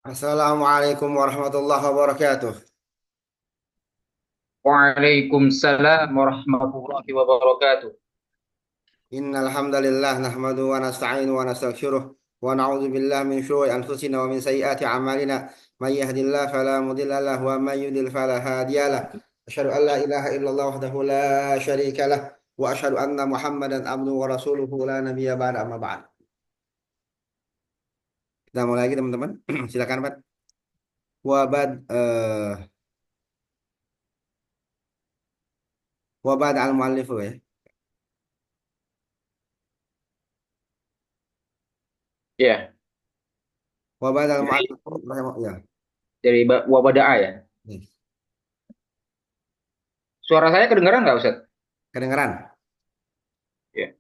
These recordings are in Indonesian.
Assalamualaikum warahmatullahi wabarakatuh. Waalaikumsalam warahmatullahi wabarakatuh. Innal hamdalillah nahmaduhu wa nasta'inu wa nastaghfiruh wa na'udzu billahi min syururi anfusina wa min sayyiati a'malina. May yahdihillahu fala mudilla lahu wa may yudlil fala hadiyalah. Asyhadu an la ilaha illallah wahdahu la syarika lah wa asyhadu anna Muhammadan abduhu wa rasuluhu la nabiyya ba'da amma ba'd. Kita mulai lagi teman-teman. Silakan Pak. Wa ba'd al-muallif ya. Ya, Wa ba'd jadi al-muallif ya. dari Wabada'a ya. Nih, Suara saya kedengaran nggak, Ustaz? kedengeran. Ya.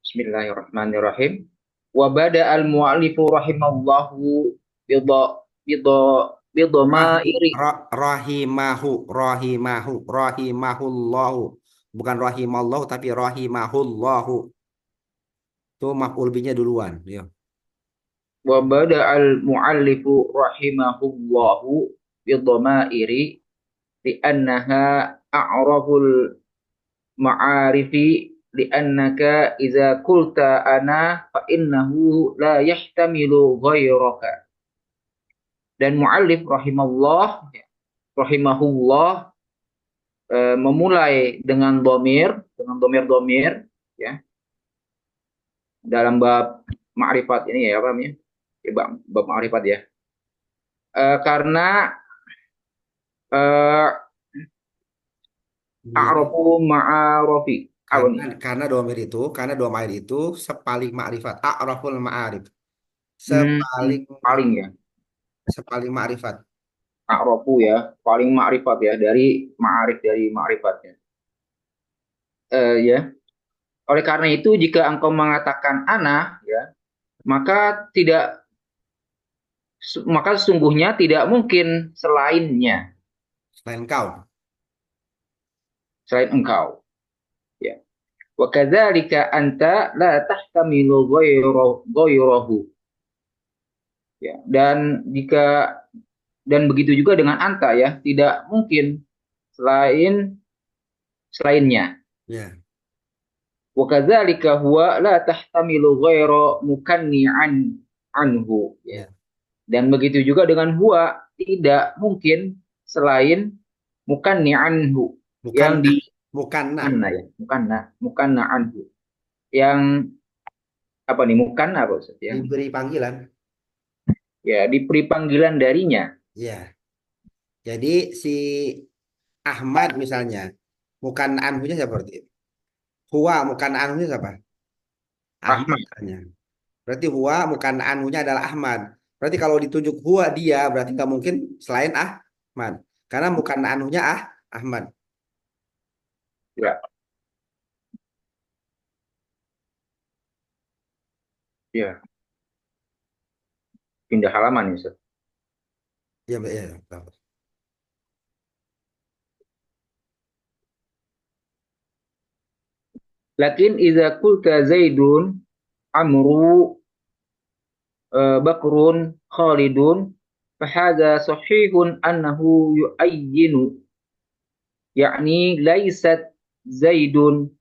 Bismillahirrahmanirrahim. Wabada al-mu'allifu rahimallahu bidha bidha Rahi, bidhamairi. rahimahullahu, bukan rahimallahu tapi rahimahullahu, itu maf'ul binya duluan ya. Wabada al-mu'allifu rahimahullahu bidhamairi li'annaha a'raful ma'arifi li'annaka iza kulta ana fa innahu la yahtamilu ghairaka. Dan muallif rahimahullah memulai dengan domir ya dalam bab ma'rifat ini ya apa namanya? Ya, bab ma'rifat ya. Karena eh, Iya. a'rafu ma'arofi apa karena nih? karena domir itu sepaling ma'rifat, a'raful ma'arif, sepaling Paling ya. sepaling ma'rifat. A'rafu ya, paling ma'rifat ya dari ma'arif dari ma'rifatnya. Ya. Oleh karena itu, jika engkau mengatakan ana, ya, maka tidak, maka sesungguhnya tidak mungkin selainnya, Selain kau. selain engkau. Ya. Wa kadzalika anta la tahtamilu ghairahu. Ya. Dan begitu juga dengan anta ya, tidak mungkin selainnya. Ya. Wa kadzalika huwa la tahtamilu ghaira mukanni'an anhu. Ya. Ya. Dan begitu juga dengan huwa tidak mungkin selain mukanni anhu bukan yang di bukan nah mana ya mukanna anhu yang apa nih mukanna apa Ustaz yang diberi panggilan. ya diberi panggilan darinya. Ya, jadi si Ahmad misalnya, bukan anhunya seperti itu. Huwa bukan anunya siapa? Ahmad Rahmat. misalnya. Berarti huwa bukan anunya adalah Ahmad. Berarti kalau ditunjuk huwa dia berarti nggak mungkin selain Ahmad. Karena bukan anunya Ahmad. Ya, ya, pindah halaman ya Ustaz. Ya, ya, ya. Lakin idza qulta Zaidun, Amru, Bakrun, Khalidun, fahadha sahihun annahu yu'ayyinu, yakni laisat Zaidun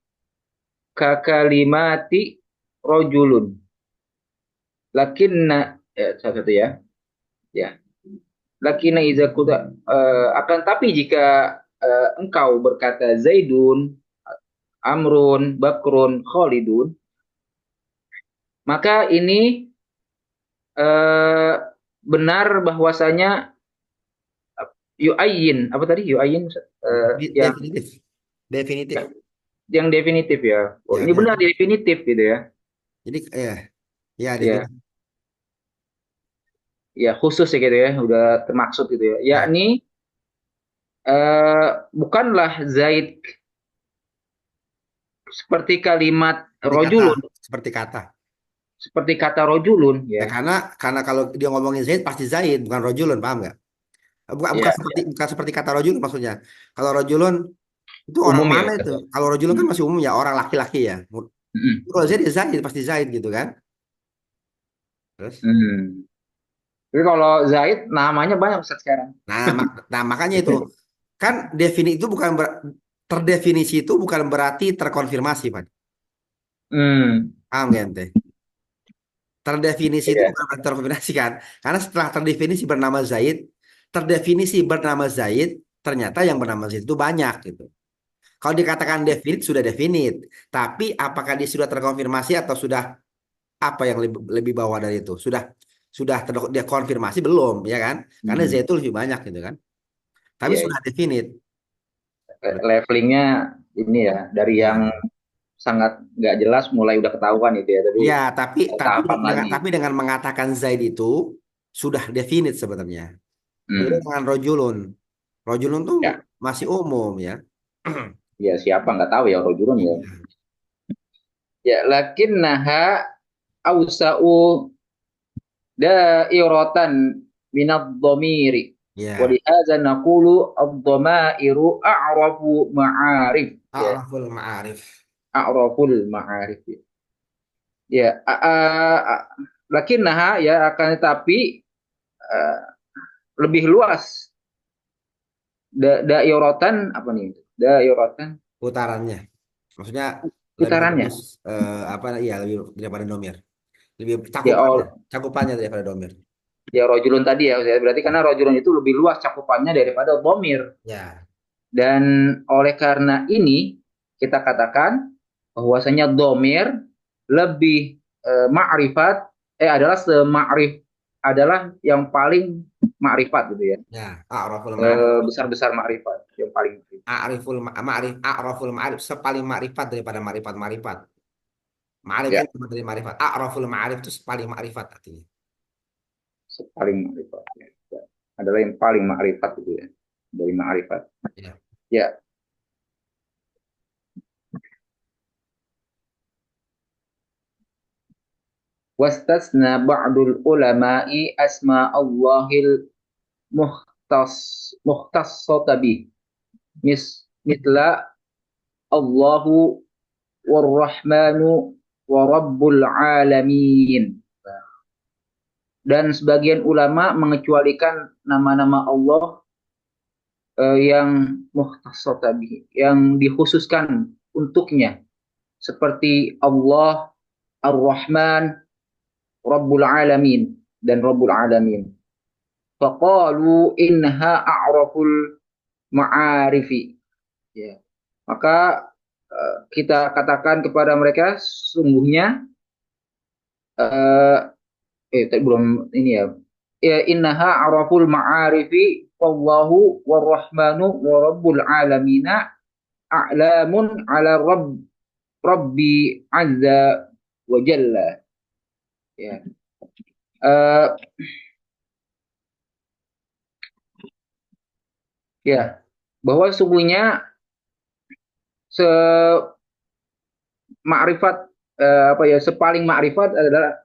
ka kalimati rojulun. Lakinna salah satu ya. Ya. Lakinna iza kuda akan tapi jika engkau berkata Zaidun, Amrun, Bakrun, Khalidun, maka ini eh, benar bahwasanya yu'ayyin apa tadi yu'ayyin yang Definitif. Definitif. yang definitif ya. Oh, Ya, ini benar definitif gitu ya. jadi ya, ya Ya, definitif. ya khusus ya gitu ya, udah termaksud gitu ya. Ya, Yakni bukanlah Zaid seperti kalimat seperti kata, rojulun, seperti kata. seperti kata rojulun Ya, ya. karena kalau dia ngomongin Zaid pasti Zaid, bukan rojulun, paham nggak? Bukan, Ya, bukan seperti kata rojulun maksudnya. Kalau rojulun itu orang umum ya mana itu? Ustaz. Kalau rojulun kan Hmm. masih umum ya, orang laki-laki ya. Hmm. Kalau Zaid ya Zaid, pasti Zaid gitu kan. Terus? Hmm. Tapi kalau Zaid namanya banyak Ustaz sekarang. Nah, makanya itu kan itu bukan terdefinisi itu bukan berarti terkonfirmasi, Pak. Hmm, Paham gak ente? Terdefinisi itu iya, bukan berarti terkonfirmasi kan? Karena setelah terdefinisi bernama Zaid, ternyata yang bernama Zaid itu banyak gitu. Kalau dikatakan definit sudah definit, tapi apakah dia sudah terkonfirmasi atau sudah apa yang lebih, lebih bawah dari itu? Sudah dia konfirmasi belum, ya kan? Karena Zaid hmm, itu lebih banyak gitu kan. Tapi iya, sudah iya. definit. Levelingnya ini ya dari yang Ya. sangat nggak jelas mulai udah ketahuan itu ya. Tapi Ya, tapi tahapan lagi. dengan mengatakan Zaid itu sudah definit sebenarnya. Beda Hmm. dengan rojulun. Rojulun tuh Ya, masih umum ya. ya siapa nggak tahu ya rojulun ya. Iya. Ya, lakinnaha awsa'u dairatan minadh dhamiri. Ya. Walihadza naqulu ad-dhamairu a'rafu ma'arif. Ya, A'raful ma'arif. a'raful ma'arif. Ya, lakinnaha ya akan tetapi eh, lebih luas dairatan apa nih? Dairatan Putarannya. Maksudnya lebih luas putarannya. apa ya lebih daripada domir. Lebih Ya, cakupannya, cakupannya daripada domir. ya rojulun tadi ya, berarti Ya. karena rojulun itu lebih luas cakupannya daripada bomir. Ya. Dan oleh karena ini kita katakan bahwasanya domir lebih ma'rifat adalah adalah yang paling ma'rifat gitu ya. Ya. A'raful ma'arif. Besar-besar ma'rifat yang paling Ma'rif. A'raful ma'arif. Sepaling ma'rifat daripada ma'rifat-ma'rifat. Ma'arif ya kan cuma dari ma'rifat. A'raful ma'arif itu paling ma'rifat artinya. paling ma'rifat ya. Ya. Adalah yang paling ma'rifat gitu ya dari ma'rifat. Ya. Ya, wastasna ba'dul ulama'i asma Allahil muhtas muhtassata bih mitla Allahu warrahmanu wa rabbul alamin. Dan sebagian ulama mengecualikan nama-nama Allah yang muhtasatabi, yang dikhususkan untuknya seperti Allah, Ar-Rahman, Rabbul Alamin dan Rabbul Alamin. Faqalu innaha a'raful ma'arifi. Ya. Maka kita katakan kepada mereka sungguhnya eh, tapi belum ini ya. Ya innaha araful ma'arifi wallahu warrahmanu wa rabbul alamina a'lamun ala rabbi azza wa jalla. Ya. Eh, ya, bahwa sungguhnya se makrifat apa ya sepaling makrifat adalah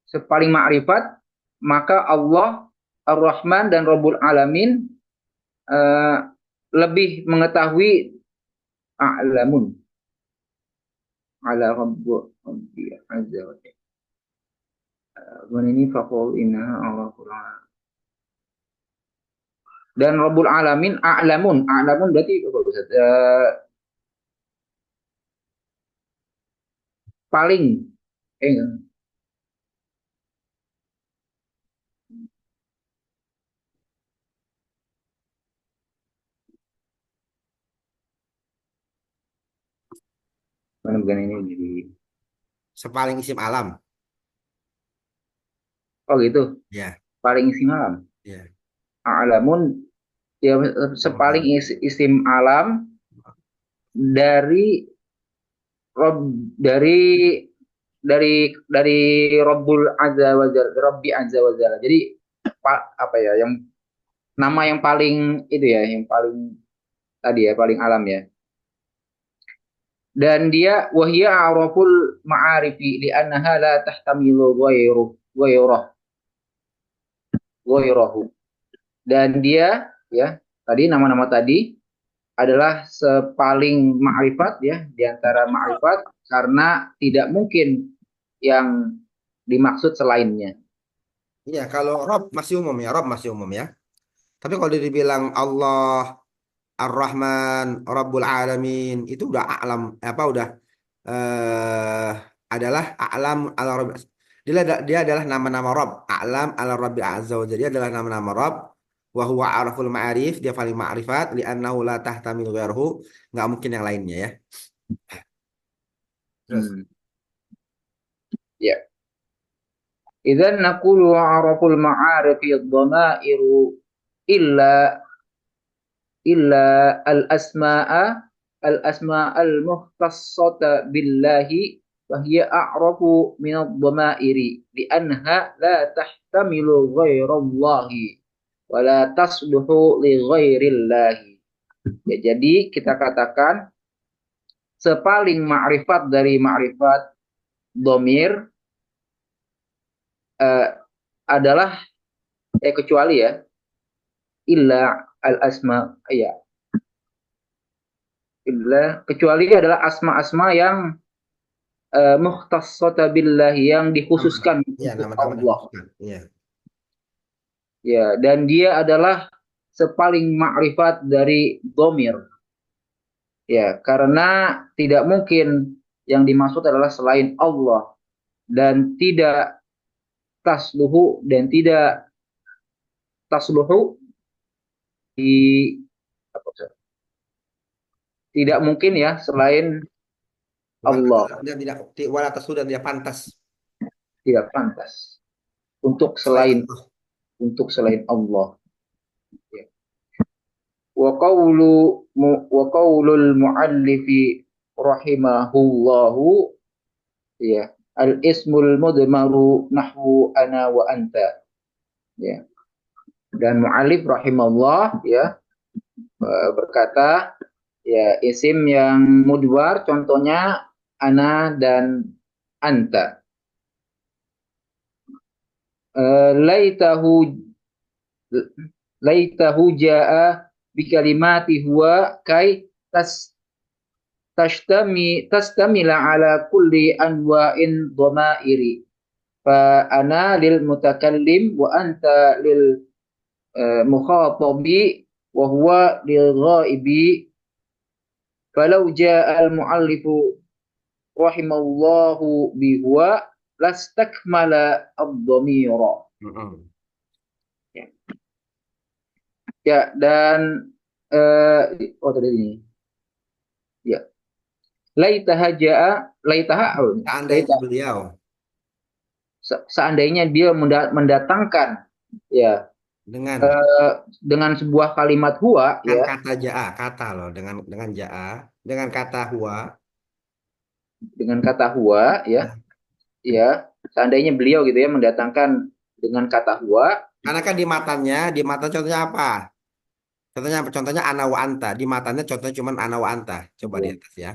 sepaling makrifat maka Allah Ar-Rahman dan Rabbul Alamin eh, lebih mengetahui a'lamun ala rabbi azza wa jalla. Ini faqul inna Allah Quran. Dan Rabbul Alamin a'lamun berarti apa Ustaz? Paling enggak. Mana bukan ini jadi Sepaling isim alam. oh gitu. Ya. Paling istimewa Ya. a'lamun ya sepaling isim alam dari Rob dari dari Rabbul Azza wa Jalla, Rabbi Azza wa Jalla. Jadi apa ya yang nama yang paling itu ya, yang paling tadi ya, paling alam ya. Dan dia wahya araful ma'arifi li'annaha la tahtamilu ghairahu. Dan dia ya, tadi nama-nama tadi adalah sepaling ma'rifat ya di antara ma'rifat karena tidak mungkin yang dimaksud selainnya. Iya, kalau Rob masih umum ya, Rob masih umum ya. Tapi kalau dibilang Allah, Ar-Rahman, Rabbul Alamin, itu udah alam, apa udah eh adalah alam ala Rabb. Dia adalah nama-nama Rabb, alam ala Rabbi Azza wa Jalla. Dia adalah nama-nama Rabb. Wa huwa araful ma'arif, dia paling ma'rifat li'annahu la tahtamil ghairuhu, nggak mungkin yang lainnya ya. Terus Hmm. Ya. Idzan naqulu araful ma'arifi dhamairu illa al-asma'al mukhtassata billahi fahiya a'rafu min ad-dhamairi li'annaha la tahtamilu ghairallahi wa la tasluhu li ghairillahi. Ya, jadi kita katakan sepaling ma'rifat dari ma'rifat domir eh, adalah kecuali ya illa al-asma ya illa kecuali adalah asma-asma yang mukhtassata billah yang nama, dikhususkan ya untuk nama-nama Allah. dikhususkan. Iya. Ya, dan dia adalah sepaling makrifat dari domir. Ya, karena tidak mungkin yang dimaksud adalah selain Allah dan tidak tasluhu dan tidak tasluhu di tidak mungkin ya selain Allah, Dia tidak wala dan dia pantas tidak pantas untuk selain selain Allah. Allah. Ya. Wa qaulul muallifi rahimahullahu ya al ismul mudmaru nahwu ana wa anta ya dan muallif rahimahullah ya berkata ya isim yang mudwar contohnya ana dan anta. Laitahu jaa bi kalimati huwa kai tastamila ala kulli anwa'in dhamairi fa ana lil mutakallim wa anta lil mukhatabi wa huwa lil ghaibi falau jaa al muallifu rahimallahu bi huwa lastakmala ad-dhamira. Mm-mm. Ya, ya dan tadi ini ya laitaha jaa laitaha Seandainya laita beliau seandainya dia mendatangkan ya dengan eh, dengan sebuah kalimat huwa kan ya kata jaa, kata loh dengan jaa, dengan kata huwa. dengan kata huwa ya Nah, ya seandainya beliau gitu ya mendatangkan dengan kata huwa karena kan di matan contohnya apa? Contohnya ana wa anta. Di matanya contohnya cuma ana wa anta. Coba di atas ya.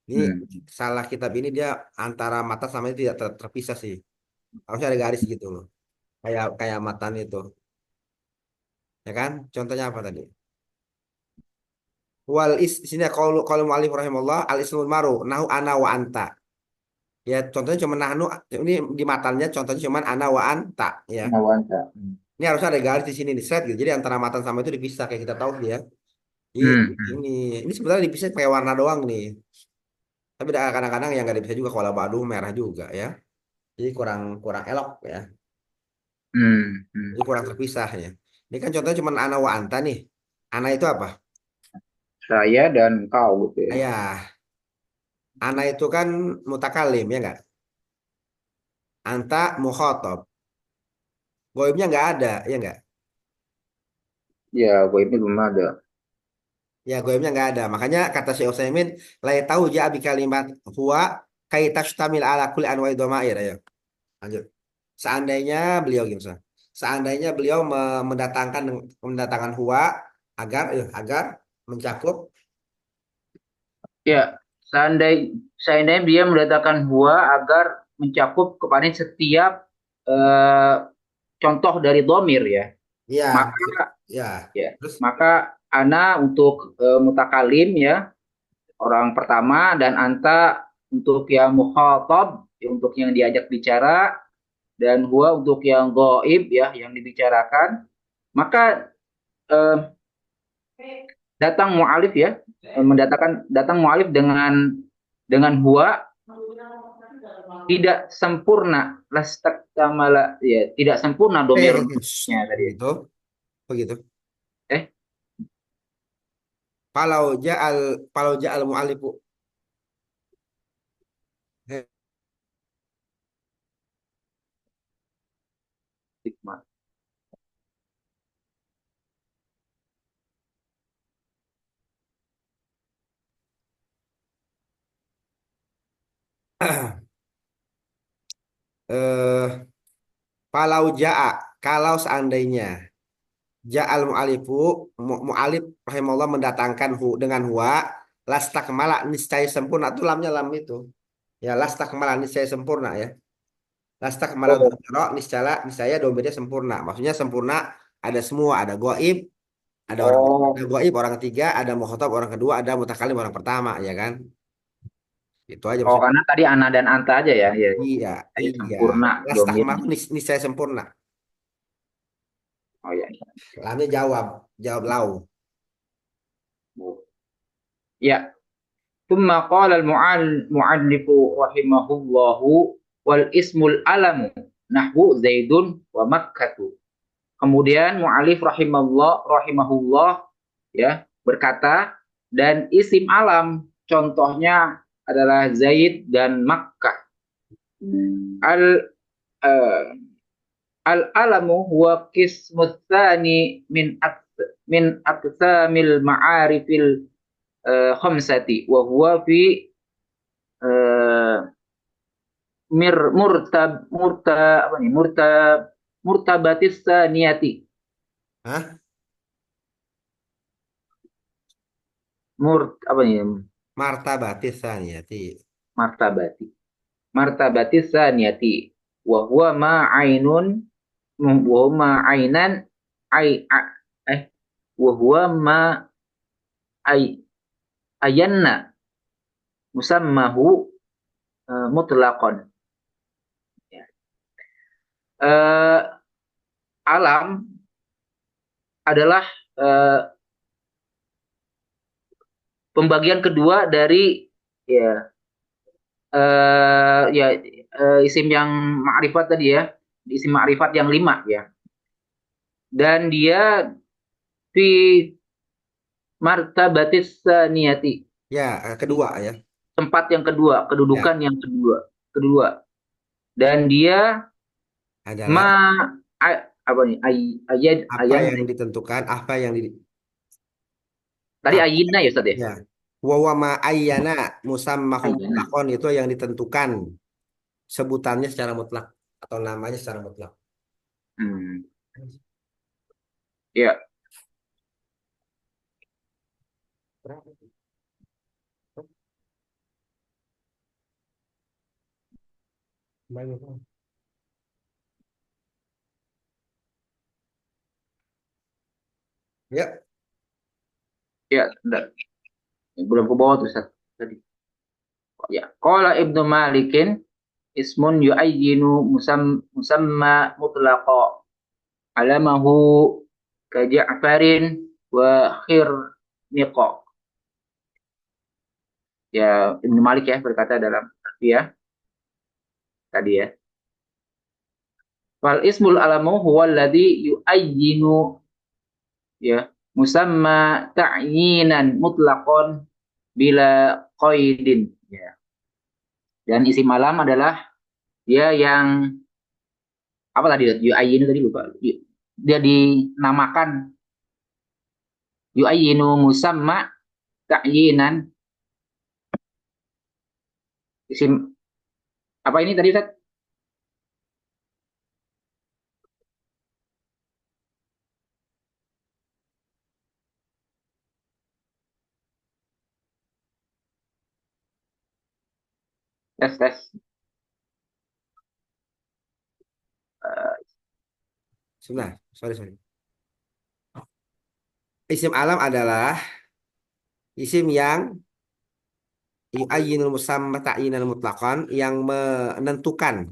Ini hmm, salah kitab ini dia antara mata sama itu tidak terpisah sih. Harusnya ada garis gitu loh. Kayak kayak matan itu. Ya kan? Contohnya apa tadi? Wal is di sini kalau mu'alif rahimahullah al ismul maru nahu ana wa anta. Ya contohnya cuma nahnu, ini di matanya contohnya cuma ana wa anta ya. nawanta Ini harusnya ada garis di sini di set gitu. Jadi antara matan sama itu dipisah kayak kita tahu ya. Ini hmm. ini ini sebenarnya dipisah pakai warna doang nih. Tapi ada kadang-kadang yang nggak dipisah juga kalau badu merah juga ya. Jadi kurang kurang elok ya. Hmm. Hmm. Jadi kurang terpisah ya. Ini kan contohnya cuma ana wa anta nih. Ana itu apa? Saya dan kau gitu ya Ayah. Ana itu kan mutakalim ya nggak? Anta mukhotob. Goibnya nggak ada ya nggak? ya gue ini belum ada Ya goibnya nggak ada. Makanya kata Syekh Utsaimin, la tahu ja'a bi kalimat huwa kai tashtamil ala kulli anwa'i dhamair. Ayo, lanjut. Seandainya beliau gimana? Seandainya beliau mendatangkan huwa agar mencakup. ya seandainya dia mendatangkan huwa agar mencakup kepada setiap eh, contoh dari domir ya Ya, maka ya. ya Terus maka ana untuk mutakalim ya orang pertama dan anta untuk yang mukhatab ya, untuk yang diajak bicara dan huwa untuk yang gaib ya, yang dibicarakan, maka eh, datang mu'alif ya, datang mu'alif dengan huwa tidak sempurna, lastak kamala ya, tidak sempurna domirnya tadi. Begitu, begitu. Eh, Kalau ja'al mu'alifu. hikmah. eh kalau seandainya ja'al mu'alifu, mu'alif rahimahullah mendatangkan dengan huwa, lastakmala niscaya sempurna, itu lamnya lam itu. Ya, lastakmala niscaya sempurna ya. Lastakmala Oh, domiro niscaya domirnya sempurna. Maksudnya sempurna, ada semua, ada goib, ada oh, goib orang ketiga, ada mukhatab orang kedua, ada mutakalim orang pertama, ya kan? Itu aja oh, maksudnya. karena tadi ana dan anta aja ya, ya, Iya, saya iya. sempurna Lastakmala domirnya. niscaya sempurna. Oh ya, Lamnya jawab lau. ya. ثم قال المؤلف رحمه الله والاسم العلم نحو زيد ومكة. Kemudian mu'alif rahimahullah ya berkata, dan isim alam contohnya adalah Zaid dan Makkah. Al uh, al alamu huwa qismu tsani min aqsamil ma'arifil khamsati wa huwa fi uh, mir murtab murta apa nih murtabatis saniyati Hah? apa nih Martabatis saniyati. martabati martabatis saniyati wa huwa ma ainun wa huwa ma ainan ai eh wa huwa ma ai ayanna musammahu mutlaqan ya. Eh, alam adalah eh, pembagian kedua dari ya ya isim yang ma'rifat tadi ya, isim ma'rifat yang lima ya, dan dia fi martabatis niyati, Ya, di kedua ya. tempat yang kedua, kedudukan Ya, yang kedua, dan dia adalah ma apa nih apa ayan yang ditentukan, apa yang di tadi apa ayinna ya Ustaz ya, ya. Wa ma ayyana musammahu ayana. mutlaqon, itu yang ditentukan sebutannya secara mutlak atau namanya secara mutlak. Hmm. Ya, Ya, ya, enggak. Belum ke bawah tuh Ustaz tadi. Ya, qala Ibnu Malikin ismun yu'ayyinu musamma mutlaqa alamahu ka Ja'farin wa Khirniqa. Ya, Ibnu Malik ya berkata dalam ya tadi ya. Fal ismul alamu huwa alladhi yu'ayyinu ya musamma ta'yinan mutlaqan bila qaidin ya. Dan isim alam adalah dia yang apa tadi yu'ayyinu tadi lupa. Dia dinamakan yu'ayyinu musamma ta'yinan isim apa ini tadi Ustaz? Tes tes. Uh, sebentar. Sorry. Isim alam adalah isim yang yu'ayyinul musamma ta'yinan mutlaqan, yang menentukan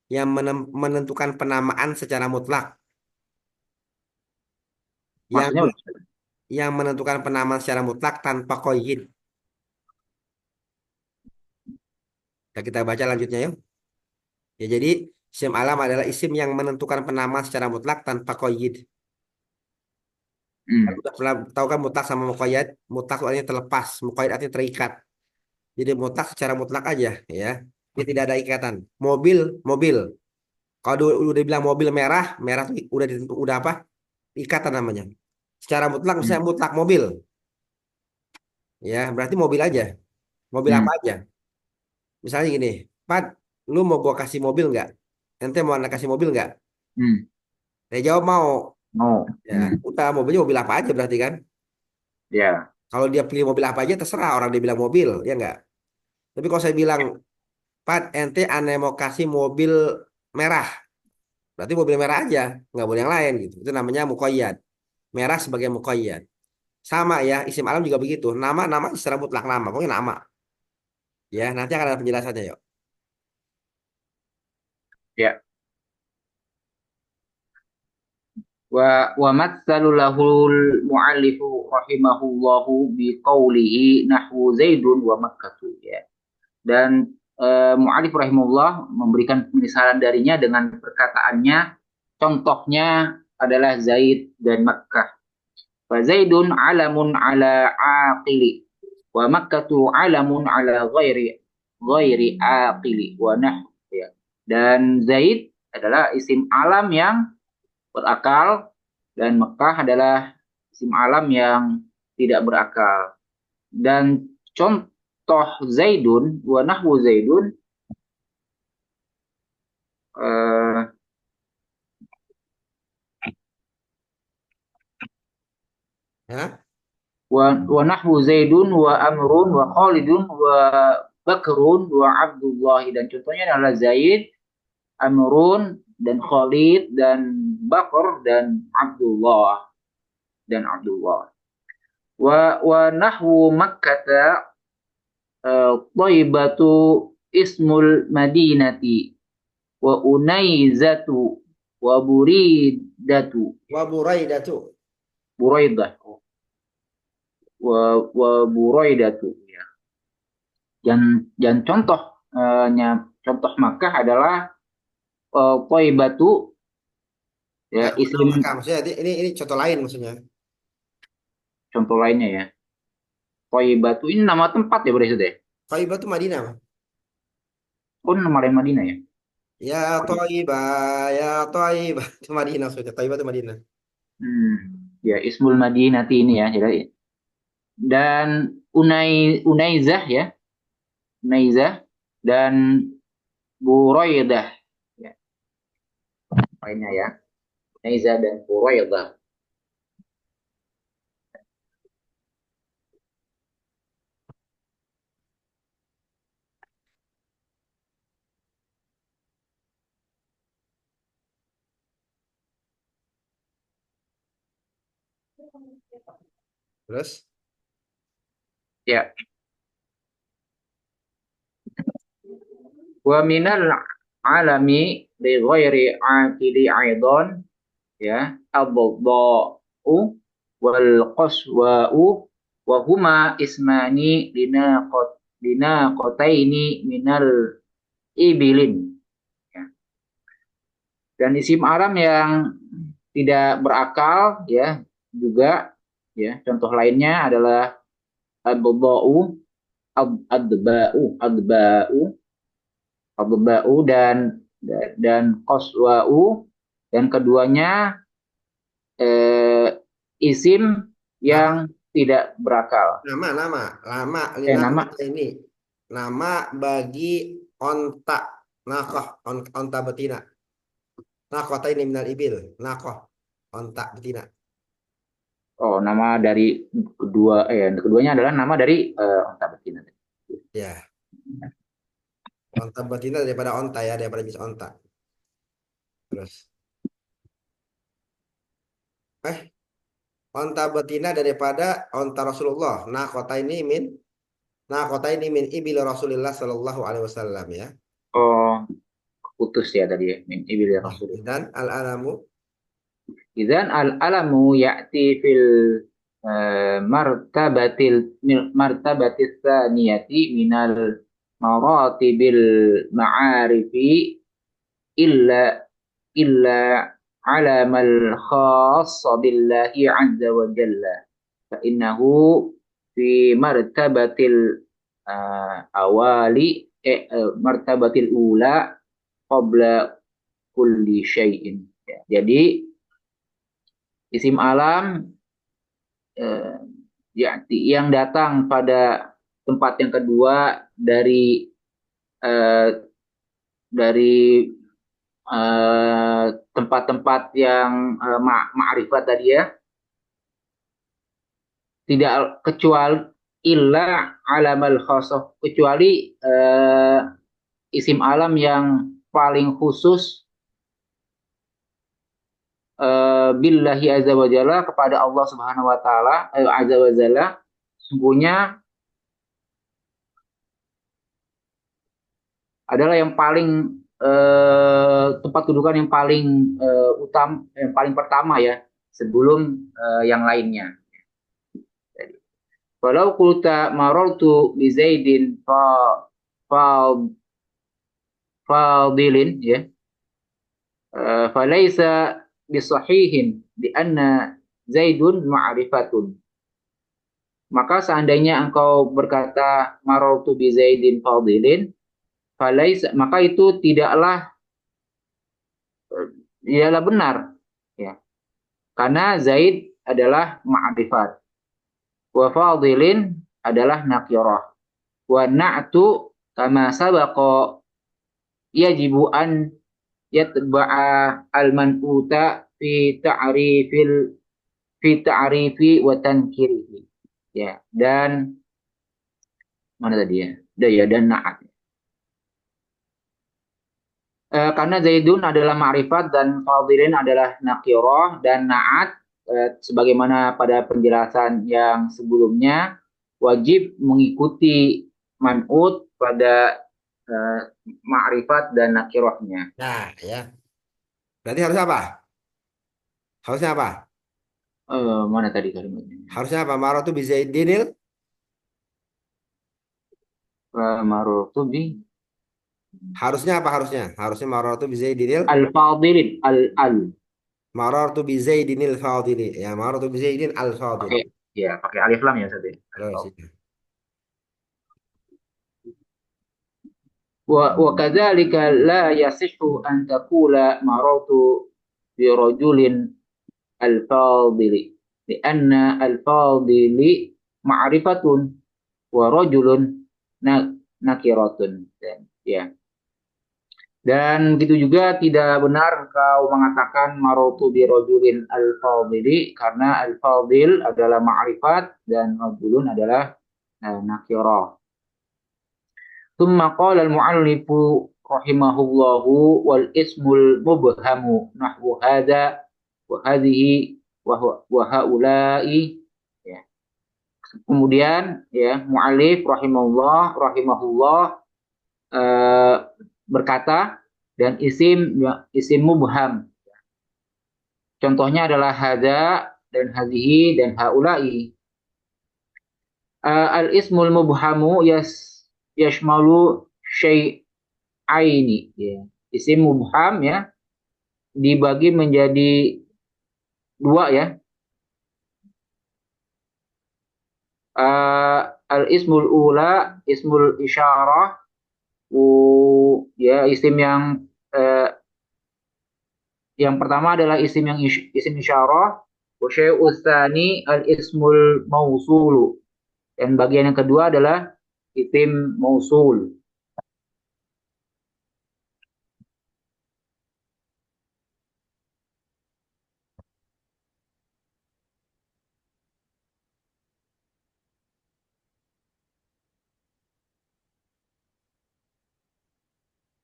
yang menentukan penamaan secara mutlak. Yang Maksudnya yang menentukan penamaan secara mutlak tanpa qaid. Nah, kita baca lanjutnya yuk. Ya, jadi isim alam adalah isim yang menentukan penamaan secara mutlak tanpa qaid. hmm, Udah pernah tahu kan mutlak sama muqayyad? Mutlak artinya terlepas, muqayyad artinya terikat. Jadi mutlak secara mutlak aja ya. Ini tidak ada ikatan. Mobil, mobil. Kalau udah bilang mobil merah, merah tuh udah apa? Ikatan namanya. Secara mutlak hmm, misalnya mutlak mobil, ya berarti mobil aja. Mobil apa hmm, aja? Misalnya gini, Pat, lu mau gua kasih mobil nggak? Ente mau anak kasih mobil nggak? hmm. Dia jawab mau. No, Ya, udah mobilnya mobil apa aja berarti kan? ya, Kalau dia pilih mobil apa aja terserah orang dia bilang mobil, ya nggak? Tapi kalau saya bilang, Pat, ente aneh mau kasih mobil merah, berarti mobil merah aja, nggak boleh yang lain gitu. Itu namanya muqayyad. Merah sebagai muqayyad. Sama ya, isim alam juga begitu. Nama secara mutlak nama, pokoknya nama. Ya, nanti akan ada penjelasannya yuk. ya. Wa matsalu lahul muallifu rahimahullahu biqaulihi nahwu Zaidun wa Makkah, ya. Dan muallif rahimahullah memberikan misalan darinya dengan perkataannya, contohnya adalah Zaid dan Makkah. Fa Zaidun alamun ala aqili wa Makkatu alamun ala ghairi aqili wa nahwu, ya. Dan Zaid adalah isim alam yang berakal, dan Mekah adalah isim alam yang tidak berakal. Dan contoh Zaidun wa nahwu Zaidun, eh, Ya, wa nahwu Zaidun wa Amrun wa Khalidun wa Bakrun wa Abdullah, dan contohnya adalah Zaid, Amrun, dan Khalid, dan Bakr, dan Abdullah. Wa nahwu Makkah, Thaibatu ismul madinati wa unaizatu wa buridatu, wa buraidatu. buraidah, wa buraidatu, ya. Dan contoh Makkah adalah Thaibatu, Ya, ya, contoh Makkah isim. maksudnya ini contoh lain maksudnya. Contoh lainnya, ya, Thaibatu ini nama tempat ya, berarti deh. Thaibah itu Madinah. Oh, nama lain Madinah, ya. Ya Thaibah, ya Thaibah itu Madinah maksudnya. Thaibah itu Madinah. Hmm, ya, Ismul Madinati ini, ya, jadi. Dan Unaizah, ya, Unaizah, dan Buraidah, ya, lainnya, ya. Unaizah dan Buraidah. Terus, Ya, wa minal alami li ghairi aqili aidan, ya, ad-dhaa'u wal qaswa'u wa huma ismani linaqataini minal ibilin, ya. Dan isim aram yang tidak berakal, ya, juga, ya, contoh lainnya adalah ad-dhaa'u, adba'u, adba'u, dan qaswa'u, dan keduanya isim yang nama, tidak berakal. nama, lina Nama, kota ini. Nama bagi onta, nakoh, onta betina. Nah, kota ini minal ibil. Nakoh, onta betina. nama dari keduanya adalah nama dari onta betina. Ya, onta betina daripada onta ya, daripada jenis onta. Terus, eh, onta betina daripada onta Rasulullah. Nah, kota ini min ibil Rasulullah Sallallahu Alaihi Wasallam ya. Oh, putus ya tadi ya, min ibli Ya. Rasulillah. Dan al-alamu. Idzan al-alamu ya'ti fil martabatis tsaniyati minal maratibil ma'arifi illa illa alamal khas billahi azza wa jalla fa innahu fi martabatil awali martabatil ula qabla kulli syai'in. Ya, jadi isim alam eh, ya, yang datang pada tempat yang kedua eh, dari eh, tempat-tempat yang ma'rifat tadi ya, tidak kecuali illa alamal khosoh, kecuali isim alam yang paling khusus billahi azza wa jalla, kepada Allah Subhanahu wa taala, azza wa jalla, sungguhnya adalah yang paling tempat dudukan yang paling yang paling pertama ya, sebelum yang lainnya. Walau kulta marartu bi Zaidin fa fadilin ya, falaisa bisahihin bi anna Zaidun ma'rifatun. Maka seandainya engkau berkata marartu bi Zaidin fadilin, falaisa, maka itu tidaklah benar ya. Karena Zaid adalah ma'rifat. Wa fadilin adalah nakirah. Wa na'tu kama sabaqa yajibu an yatba'a al-man'uta fi ta'rifi wa tankirihi. Ya, dan mana tadi ya? Dan na'at. Karena Zaidun adalah ma'rifat dan fadilin adalah nakirah, dan na'at sebagaimana pada penjelasan yang sebelumnya wajib mengikuti man'ut pada eh, ma'rifat dan nakirahnya. Nah, ya. Berarti harus apa? Harusnya apa? Mana tadi kalimatnya? Harusnya apa? Maratu bi Zaidinil. Marutubi Harusnya apa harusnya? Harusnya maratu bi Zaidinil. al-fadilin al Marartu bi Zaidinil fadili. Ya, marartu bi Zaidin al fadil. pakai, ya pakai alif lam ya tadi. Terus, ya. وكذلك لا يصح أن تقول مررت برجل الفاضل لأن الفاضل معرفة ورجل نكرة. Ya. Dan begitu juga tidak benar kau mengatakan marotu bi rajulin al-fadili, karena al-fadil adalah ma'rifat dan rajulun adalah nakirah. ثم قال المؤلف رحمه الله والاسم المبهم نحو هذا وهذه وهؤلاء ya. Kemudian ya, mu'alif rahimahullah berkata, dan isim mubham, contohnya adalah hada dan hadhihi dan haula'i. Al ismul mubhamu yashmalu syai'aini ya. Isim mubham ya dibagi menjadi dua ya. Al ismul ula ismul isyarah, ya isim yang pertama adalah isim isyarah, wa syai'us tsani al ismul mausulu, dan bagian yang kedua adalah isim mausul.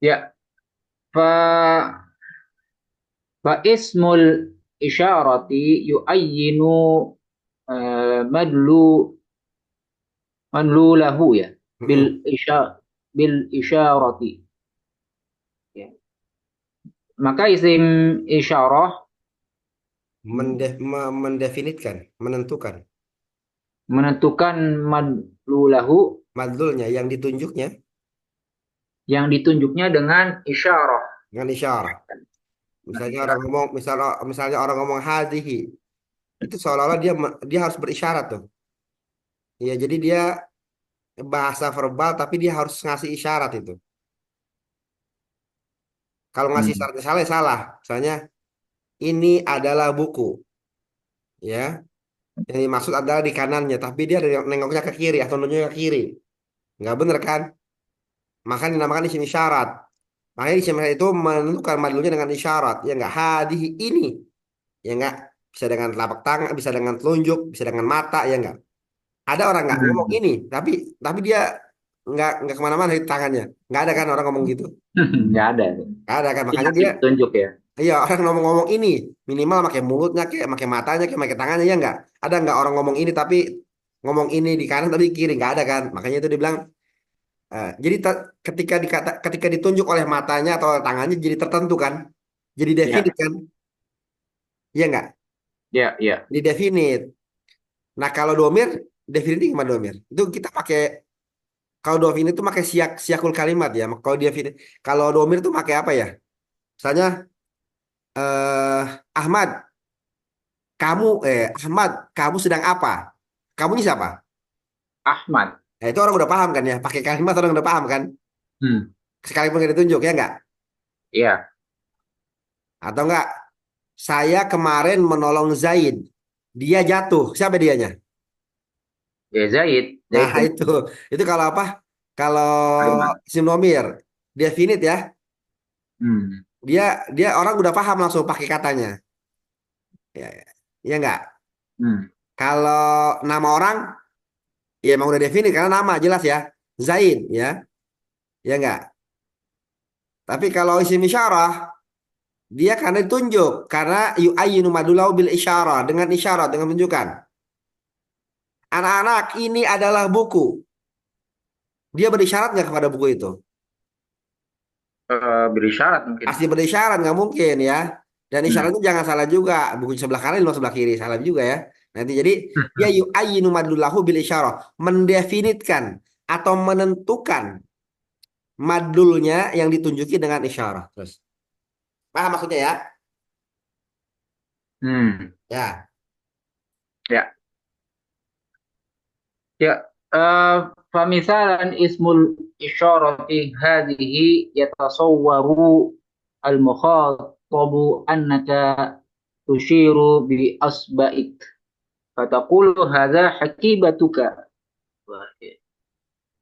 Ya, fa ismul isyarati yu'ayyinu madlu madlulahu ya, Mm-mm. bil isyarati ya. Maka isim isyarah mendefinitkan, menentukan. menentukan madlulahu Madlulnya yang ditunjuknya yang ditunjuknya dengan isyarah. dengan isyarat. Dengan Misalnya orang isyarat. ngomong, misalnya orang ngomong hadhihi, itu seolah-olah dia harus berisyarat tuh. Ya, jadi dia bahasa verbal tapi dia harus ngasih isyarat itu. Kalau ngasih Hmm. isyarat salah ya salah. Misalnya ini adalah buku, ya. Yang dimaksud adalah di kanannya, tapi dia nengoknya ke kiri atau nunjuknya ke kiri. Nggak bener kan? Maka dinamakan isim isyarat. Makanya isim isyarat itu menentukan madlunya dengan isyarat. Ya nggak hadhihi ini. Ya nggak bisa dengan telapak tangan, bisa dengan telunjuk, bisa dengan mata, ya nggak. Ada orang nggak ngomong Hmm. ini, tapi dia nggak kemana-mana di tangannya. Nggak ada kan orang ngomong gitu. Nggak ada. Nggak ada kan. Dia Makanya ngasih dia, petunjuk ya. iya orang ngomong-ngomong ini minimal pakai mulutnya, kayak pakai matanya, kayak pakai tangannya ya nggak. Ada nggak orang ngomong ini tapi ngomong ini di kanan tapi di kiri nggak ada kan. Makanya itu dibilang. Jadi ketika ditunjuk oleh matanya atau tangannya jadi tertentu kan, jadi definit Ya, kan, iya nggak? ya, ya. Jadi definit. Nah kalau domir, definitnya gimana domir? Itu kita pakai kalau definit itu pakai siakul kalimat ya. Kalau definit, kalau domir itu pakai apa ya? Misalnya Ahmad, Ahmad, kamu sedang apa? Kamu ini siapa? Ahmad. Nah, itu orang udah paham kan ya? Pakai kalimat orang udah paham kan? Hmm. Sekalipun nggak ditunjuk ya nggak? Ya, Atau enggak? Saya kemarin menolong Zaid. Dia jatuh. Siapa dianya? ya Zaid. Nah, Zaid kan itu kalau apa? Kalau kalimat. isim domir, definite ya. Hmm. Dia dia orang udah paham langsung pakai katanya. Ya, ya enggak? Hmm. Kalau nama orang, ya emang udah definite karena nama jelas ya. Zaid ya. Ya enggak? Tapi kalau isim isyarah, dia karena ditunjuk. Karena yu'ayyinu madulau bil isyarah. Dengan isyarat, dengan menunjukkan. Anak-anak, ini adalah buku. Dia berisyarat nggak kepada buku itu? Beri syarat mungkin. Pasti berisyarat nggak mungkin ya. Dan Hmm. isyaratnya jangan salah juga. Buku sebelah kanan di sebelah kiri salah juga ya. Nanti jadi ya yu'ayyinu madlulahu bil isyarah, mendefinitkan atau menentukan madlulnya yang ditunjuki dengan isyarah. Terus paham maksudnya ya? Hmm. Ya, Ya, ya. Famisalan ismul isyarati hadhihi yatasawwaru al-mukhatabu annaka tushiru bi asba'ik fataqulu hadza hakibatuka.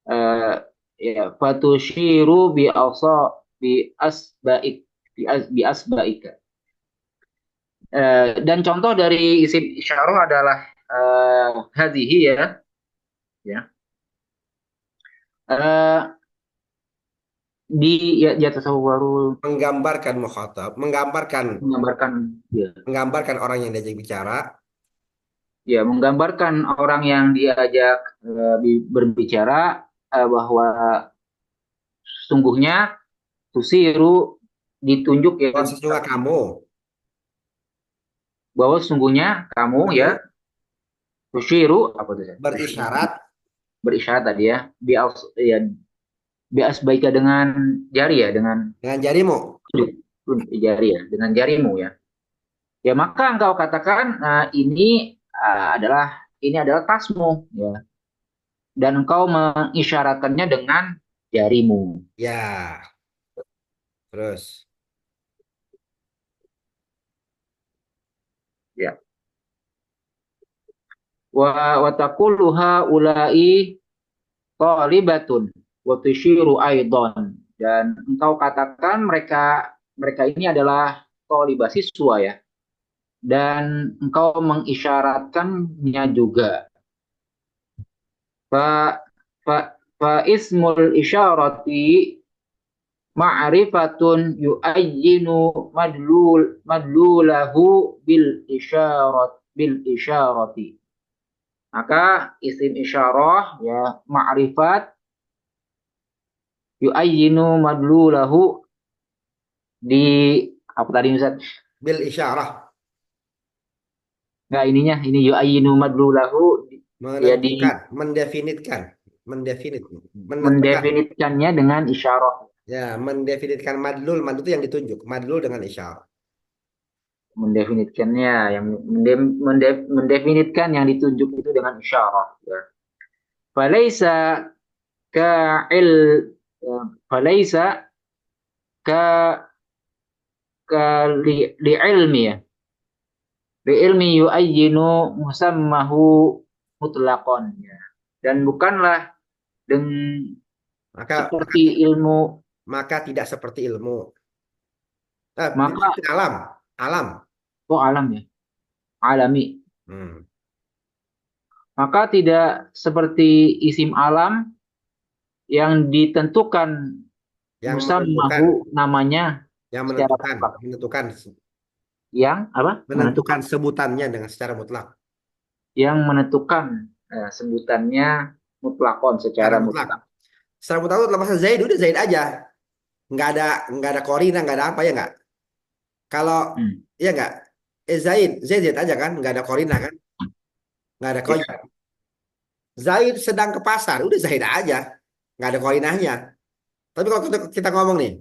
Eh, ya fatushiru bi asba'ik bi asba'ika. Dan contoh dari isim isyarah adalah hadhihi ya. Eh, di ya tasawwaru menggambarkan mukhatab, menggambarkan menggambarkan ya, menggambarkan orang yang diajak bicara. ya menggambarkan orang yang diajak berbicara bahwa sesungguhnya tusiru ditunjuk ya Bahwa sesungguhnya kamu bahwa sesungguhnya kamu ya tusiru apa tuh tusiru berisyarat berisyarat tadi ya ya bias baika dengan jari ya dengan dengan jarimu. jari ya dengan jarimu ya ya maka engkau katakan ini adalah tasmu ya dan engkau mengisyaratkannya dengan jarimu Ya, terus ya wa taqulluha ulai qalibatun wa tusyiru aidan dan engkau katakan mereka mereka ini adalah qalibah siswa ya dan engkau mengisyaratkannya juga fa fa fa ismul isyarati ma'rifatun yu'ayyinu madlulahu bil isyarati. Maka isim isyarah ya ma'rifat yu'ayyinu madlulahu Apa tadi Ustaz? bil isyarah. Enggak ininya, ini yu'ayyinu madlulahu ya di Menentukan, mendefinitkan, mendefinit, menentukan. mendefinitkannya dengan isyarah. Ya, mendefinitkan madlul, madlul itu yang ditunjuk, madlul dengan isyarah. Mendefinitkannya yang mendefinitkan yang ditunjuk itu dengan isyarah ya. Falaisa ka'il falaisa ka ka li ilmi ya. Li ilmi yu'ayyinu musammahu mutlaqan ya. Dan bukanlah dengan Maka seperti ilmu maka tidak seperti ilmu. Tidak maka seperti alam, alam. oh alam ya, alami. Hmm. Maka tidak seperti isim alam yang ditentukan Yang menentukan, musammahu namanya yang secara menentukan, mutlak. menentukan, Yang apa? menentukan sebutannya dengan secara mutlak, Yang menentukan sebutannya mutlakon secara secara mutlak. mutlak. Secara mutlak itu lepas Zaid udah Zaid aja, nggak ada korina, nggak ada apa ya nggak. Kalau Hmm. ya nggak, Zaid, Zaid Zaid aja kan, nggak ada korina kan, nggak ada Ya. koi. Zaid sedang ke pasar, udah Zaid aja, nggak ada korinahnya. Tapi kalau kita ngomong nih,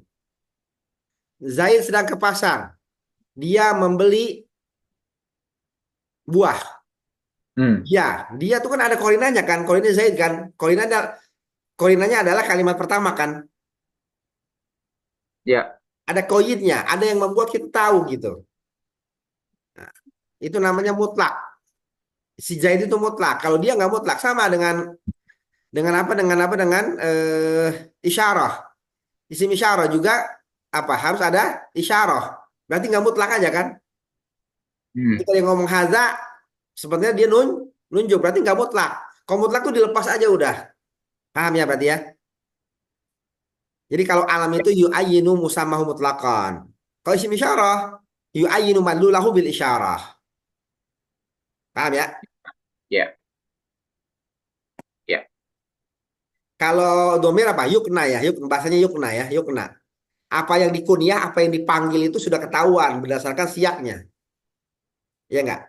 Zaid sedang ke pasar, dia membeli buah. Hmm. Ya, dia tuh kan ada korinanya kan, korinnya Zaid kan, korinanya adalah kalimat pertama kan, Ya. ada koyitnya, ada yang membuat kita tahu gitu. Nah, itu namanya mutlak. Si Zaid itu mutlak. Kalau dia nggak mutlak sama apa? Dengan isyarah. Isim isyarah juga apa? Harus ada isyarah. Berarti nggak mutlak aja kan? Hmm. Kita yang ngomong haza, sebenarnya dia nunjuk berarti nggak mutlak. Kalau mutlak tuh dilepas aja udah. Paham ya berarti ya? Jadi kalau alam itu yu'ayyinu musammahu mutlaqan. Kalau isim isyarah yu'ayyinu madlulahu bil isyarah. Paham ya? Ya. Ya. Kalau domir apa? Yukna ya. Bahasanya yukna ya. Yukna. Apa yang dikunyah, apa yang dipanggil itu sudah ketahuan berdasarkan siaknya. Ya enggak?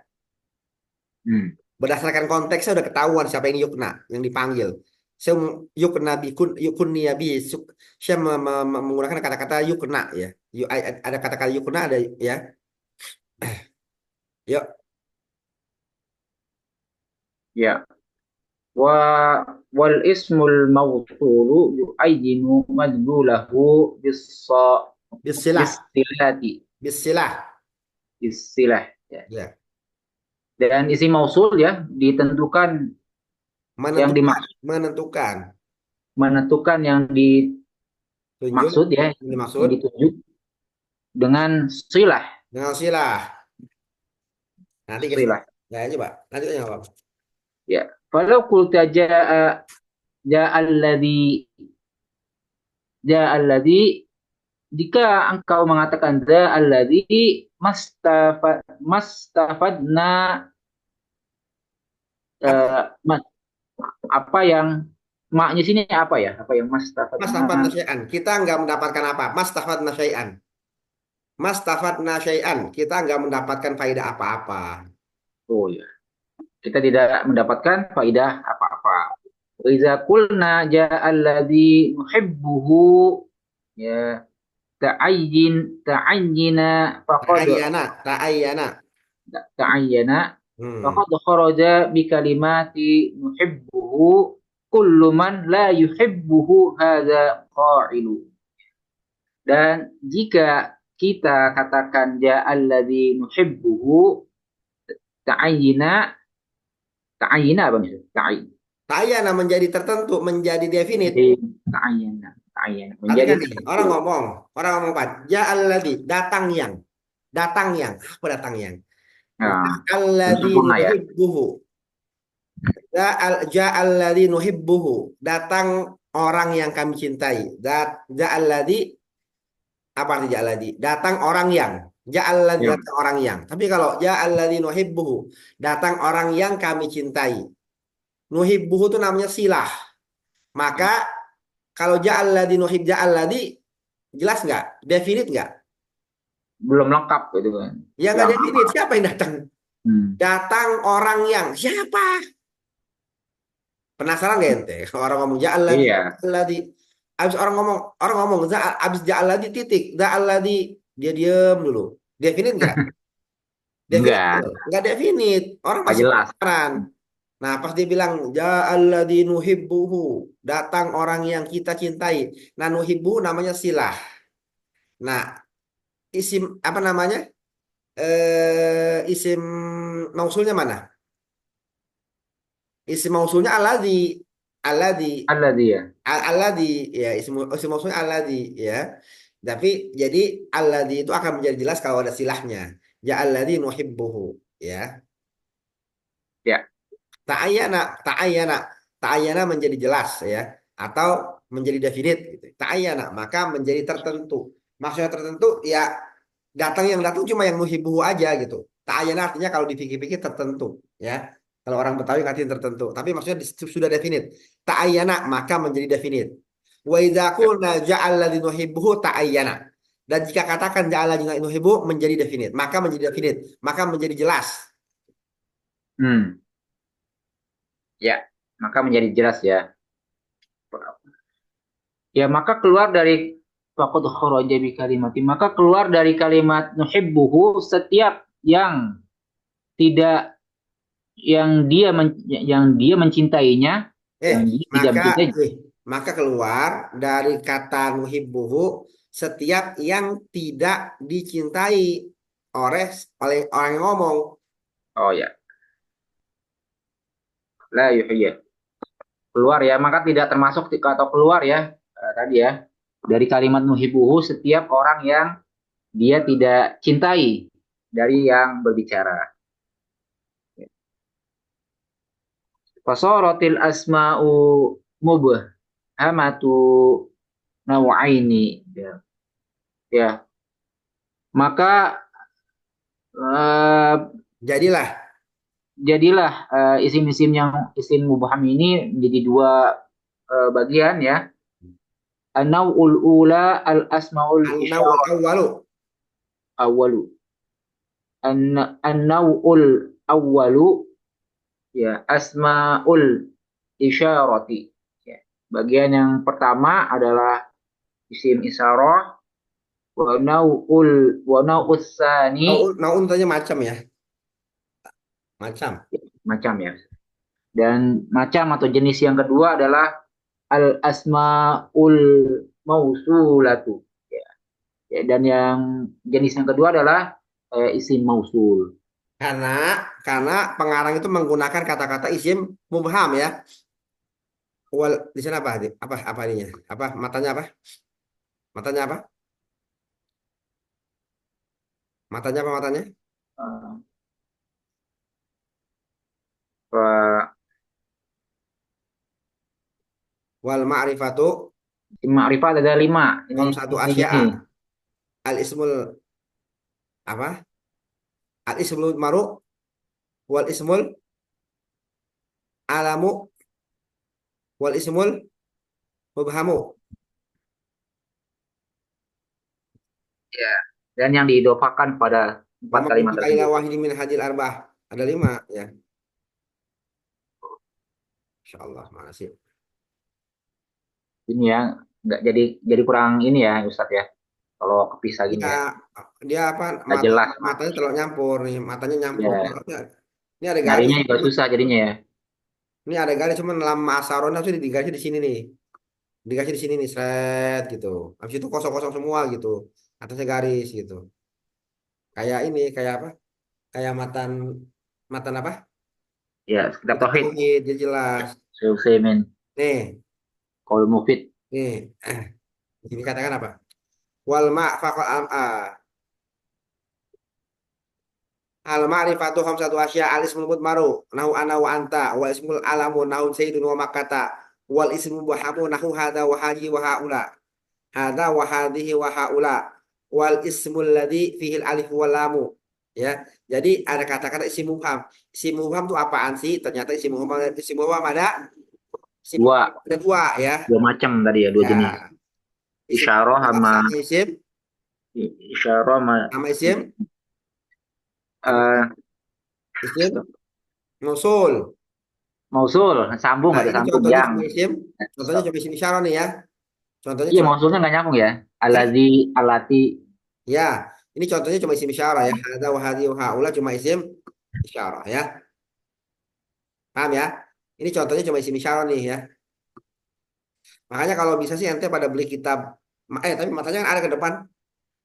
Hmm. Berdasarkan konteksnya sudah ketahuan siapa yang yukna, yang dipanggil. Saya yukna bikun yukun niyabi. Saya menggunakan kata-kata yukna ya. Ada kata-kata yukna ada ya. Yuk. Ya. Wa wal ismul mawsulu yu'ayyinu madlulahu Bisilah. bisilati Bisilah. istilah ya. Ya. Dan isi mausul ya ditentukan yang Menentukan. dimaksud Menentukan. menentukan yang Tunjuk. dimaksud ya Ini yang maksud. ditunjuk dengan silah Dengan silah. Nanti kita silah ya coba. Nanti kita jawab. ya kalau kulta ja'alladhi jika engkau mengatakan ja'alladhi mastafadna mas, apa yang maknya sini apa yang Mas mastafadna tafat nasyai'an. Kita nggak mendapatkan apa? Mas tafat nasyai'an. Mas tafat nasyai'an. Kita nggak mendapatkan faedah apa-apa. oh ya kita tidak mendapatkan faidah apa-apa. Iza kulna ja'alladhi nuhibbuhu ya ta'ayyina faqad Ta'ayyana. Ta'ayyana. ta'ayyana Hmm. faqad kharaja bi kalimati nuhibbuhu kullu man la yuhibbuhu hadza qa'ilu. Dan jika kita katakan ja'alladhi nuhibbuhu ta'ayyina ta'ayyina apa maksudnya? Ta'ayyana menjadi tertentu, menjadi definit. Jadi ta'ayyana Tapi menjadi kan nih, tertentu. orang ngomong apa? Ja'alladzi, datang yang. Datang yang. Apa datang yang? Nah, belum Ja'alladzi sempurna ya. nuhibbuhu. Ja'alladzi nuhibbuhu. Datang orang yang kami cintai. Ja'alladzi apa arti ja'alladzi? Datang orang yang. Ja'alladzi Ya. datang orang yang. Tapi kalau ja'alladzi nuhibbuhu, datang orang yang kami cintai. Nuhibbuhu itu namanya silah. Maka kalau ja'alladzi nuhib ja'alladzi jelas nggak? Definit nggak? belum lengkap gitu kan. Ya nggak Yang definit. Siapa yang datang? hmm, Datang orang yang siapa? Penasaran gak ente? Orang ngomong ja'alladzi, iya, ja'alladzi. Abis orang ngomong abis ja'alladzi titik, ja'alladzi dia diem dulu. Definit nggak? Definit enggak, nggak definit. Orang nggak masih jelas. penasaran. Nah, pas dia bilang ja'alladzi nuhibbuhu, datang orang yang kita cintai. Nah, nuhibbu namanya silah. Nah, isim apa namanya? Isim mausulnya mana? Isim mausulnya alladzi. Alladzi. Ada dia. Alladzi ya isim mausulnya alladzi ya. Tapi jadi alladzi itu akan menjadi jelas kalau ada silahnya. Ya alladzi nuhibbuhu ya. Ya, Ta'ayyana, ta'ayyana, ta'ayyana menjadi jelas ya atau menjadi definite gitu. Ta'ayyana maka menjadi tertentu. Maksudnya tertentu ya datang yang datang cuma yang nuhibbuhu aja gitu. Ta'ayyana artinya kalau dipikir-pikir tertentu ya. Kalau orang Betawi artinya tertentu, tapi maksudnya sudah definite. Ta'ayyana maka menjadi definite. Wa idza ya. qulna ja'al ladzi nuhibbuhu ta'ayyana. Dan jika katakan ja'al ladzi nuhibbu menjadi definite, maka menjadi definite, maka menjadi jelas. Hmm, ya. Maka menjadi jelas ya. Ya, maka keluar dari faqad kharaja bi kalimati. Maka keluar dari kalimat nuhibbuhu setiap yang tidak yang dia mencintainya, Eh, yang dia tidak maka mencintainya. maka keluar dari kata nuhibbuhu setiap yang tidak dicintai oleh oleh orang yang ngomong. Oh ya, la yuhiyya. Keluar ya, maka tidak termasuk atau keluar ya tadi ya dari kalimat nuhibbuhu setiap orang yang dia tidak cintai dari yang berbicara. Fasaratil asma'u mubhamatu nawaini ya. Ya, maka Jadilah, jadilah isim-isim yang isim mubham ini menjadi dua bagian ya. An-naw'ul ula al-asmaul an-naw'ul isyarat awwalu. awwalu. An-naw'ul awwalu ya asmaul isyarati. Ya. Bagian yang pertama adalah isim isyarah wa nau'us sani Naun tanya macam ya, macam. macam ya. Dan macam atau jenis yang kedua adalah al asmaul mausulatu. Ya. Ya, dan yang jenis yang kedua adalah isim mausul. Karena karena pengarang itu menggunakan kata-kata isim mubham ya. Wal di sana apa? Apa ininya? Apa matanya apa? Matanya apa? Matanya apa matanya? Uh, Wal ma'rifatu Ma'rifat ada lima. satu Ini gini. asya'a. Al ismul apa? Al ismul maru wal ismul alamu wal ismul mubhamu. Ya. Dan yang diidofakan pada Wa empat ma kalimat ila tersebut. wahidi min hadil arbah. Ada lima ya. Insyaallah mana sih? Ini ya, nggak jadi kurang ini ya, Ustadz ya. Kalau kepisah gini Ya, ya, dia apa nggak matanya jelas, Mas. matanya terlalu nyampur nih, matanya nyampur. Ya, Ini ada garis. nyarinya juga susah jadinya ya. Ini ada garis cuman lama asarona tuh digarisnya di sini nih. Dikasih di sini nih, seret gitu. Habis itu kosong-kosong semua gitu. Atasnya garis gitu. Kayak ini, kayak apa? Kayak matan matan apa? Ya, kitab Kitab tauhid, tauhid, dia jelas. Sulaiman, Nih, Qaul Mufid. nih. Ini katakan apa? Wal ma'faqal am'a. Al ma'rifatu khamsatu asya al ismul mudmaru nahu ana wa anta wal ismul alamu nahu sayyidun wa makkata wal ismul muhamu nahu hada wa haji wa haula hada wa hadhihi wa haula wal ismul ladzi fihi al alif wal lamu ya. Jadi ada kata-kata isim mubham. Isim mubham itu apaan sih? Ternyata isim mubham ada isim mubham Dua, ada dua ya. dua macam tadi ya, dua jenis. Ya, isim Isyarah apa sama satu isim Isyarah Nama isim, nama eh, isim mausul. mausul, sambung Nah, atau ini sambung contohnya yang. cuma isim. Contohnya cuma isim isyarah nih ya. Contohnya Iya, cuma mausulnya nggak nyambung ya. Hah? Alladzi, alati. Ya, ini contohnya cuma isim isyarah ya. Hadza wa hadhihi wa haula cuma isim isyarah ya. Paham ya? Ini contohnya cuma isim isyarah nih ya. Makanya kalau bisa sih ente pada beli kitab tapi matanya kan ada ke depan.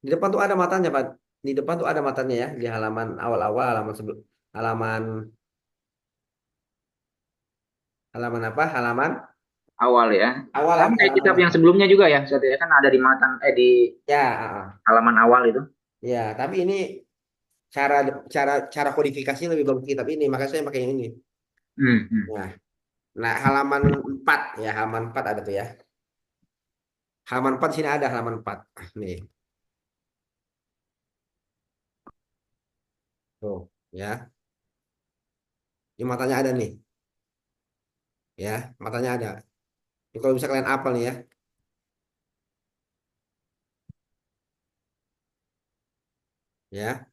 Di depan tuh ada matanya, Pak. Di depan tuh ada matanya ya, di halaman awal-awal, halaman sebelum halaman halaman apa? Halaman Awal ya. awal Sama ada kayak halaman kitab yang depan. sebelumnya juga ya. Ustaz, ya kan ada di matan di Ya, halaman awal itu. ya, tapi ini cara cara cara kodifikasi lebih bagus kitab ini, makanya saya pakai yang ini. Hmm, hmm. Nah, nah halaman 4 ya, halaman 4 ada tuh ya. Halaman 4 sini ada halaman 4. Nih, tuh ya. Ini matanya ada nih, ya, matanya ada. Ini kalau bisa kalian apal nih ya. Ya.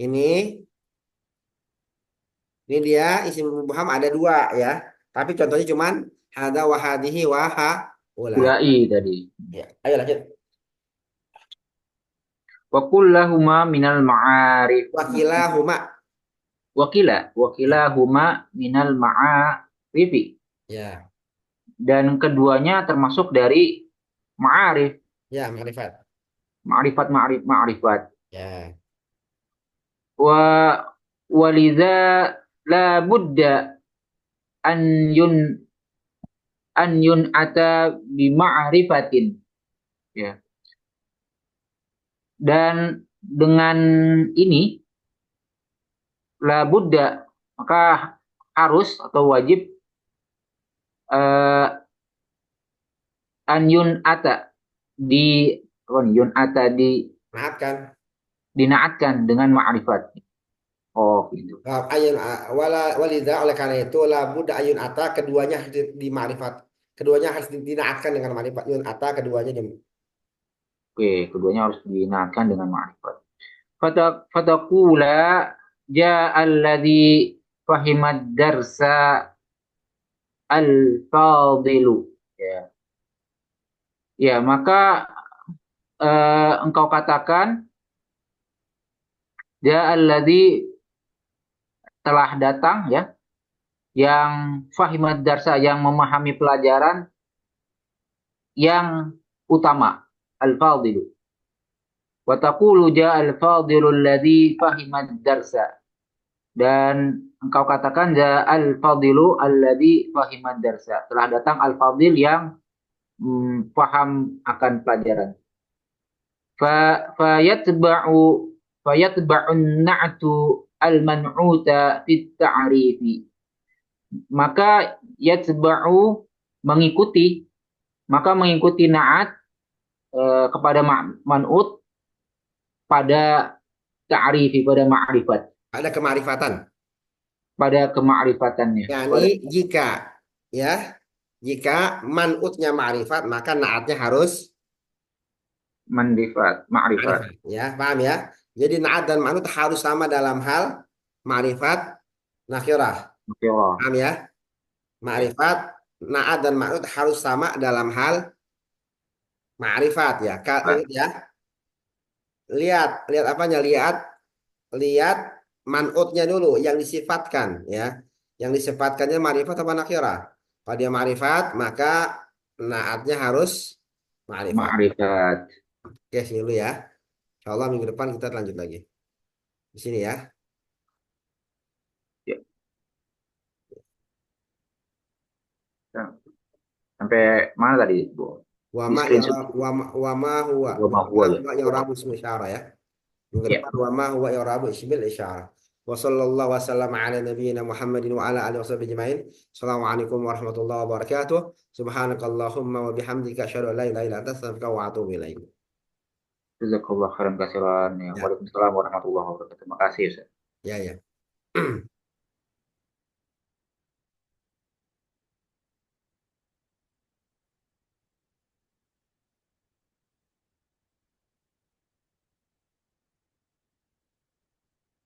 Ini Ini dia isim mubham ada dua ya. Tapi contohnya cuman hada wahadihi waha ula. Ulai tadi. Ya, ayo lanjut. Wa kullahuma minal ma'arif. Wakilahuma. Ya, Wakilahuma minal ma'arifi. ya, Dan keduanya termasuk dari ma'arif. ya, makrifat. Ma'rifat. Ya, Wa walidha la budda an yun ata bi ma'rifatin. Ya. Dan dengan ini la budda, maka harus atau wajib eh, an ata di apa nih, ata maaf kan. dinaatkan dengan ma'rifat. Oh, gitu. Ayun walida oleh karena itu la buddha ayun ata keduanya harus di ma'rifat. Keduanya harus dinaatkan dengan ma'rifat. Yun ata keduanya di Oke, keduanya harus dinaatkan dengan ma'rifat. Fatakula ja'alladhi fahimad darsa al-fadilu. Ya. Ya, maka engkau katakan ja'alladhi telah datang ya, yang fahimad darsa, yang memahami pelajaran yang utama, al-fadilu. Wa taqulu ja'al fadilu alladhi fahimad darsa. Dan engkau katakan ja'al fadilu alladhi fahimad darsa. Telah datang al-fadil yang paham akan pelajaran. Fa fayatba'u fayatba'un na'tu al-man'uta fit ta'rifi. Maka yatba'u mengikuti, maka mengikuti na'at kepada man'ut pada ta'rifi, pada ma'rifat, ada kemarifatan. pada kemakrifatannya, pada Yani ya jika manutnya ma'rifat maka naatnya harus manrifat, ma'rifat. ma'rifat. Ya, paham ya? Jadi naat dan manut harus sama dalam hal ma'rifat nakirah. Oke, Allah. Paham ya? Ya. Ma'rifat, naat dan manut harus sama dalam hal ma'rifat ya. Pak. Ingat ya. Lihat, lihat apanya? Lihat manutnya dulu yang disifatkan ya. Yang disifatkannya ma'rifat apa nakirah? Kalau dia ma'rifat, maka naatnya harus ma'rifat. Ma'rifat. Oke, sini dulu ya. Insyaallah minggu depan kita lanjut lagi. Di sini ya. Ya. Sampai mana tadi, Bu? Di Wama screenshot yara itu. wama huwa Gua mau gua ya. huwa yarabu ismu isyarah ya. Minggu Ya. depan wama huwa yarabu ismil isyarah. Wa sallallahu wasallam ala nabiyyina Muhammadin wa ala alihi washabihi ajmain. Assalamualaikum warahmatullahi wabarakatuh. Subhanakallahumma wa bihamdika asyhadu an la ilaha illa anta astaghfiruka wa atubu ilaik. Jazakallah khairan kasiran ya. Ya, Waalaikumsalam warahmatullahi wabarakatuh. Terima kasih, Ustaz. ya, ya.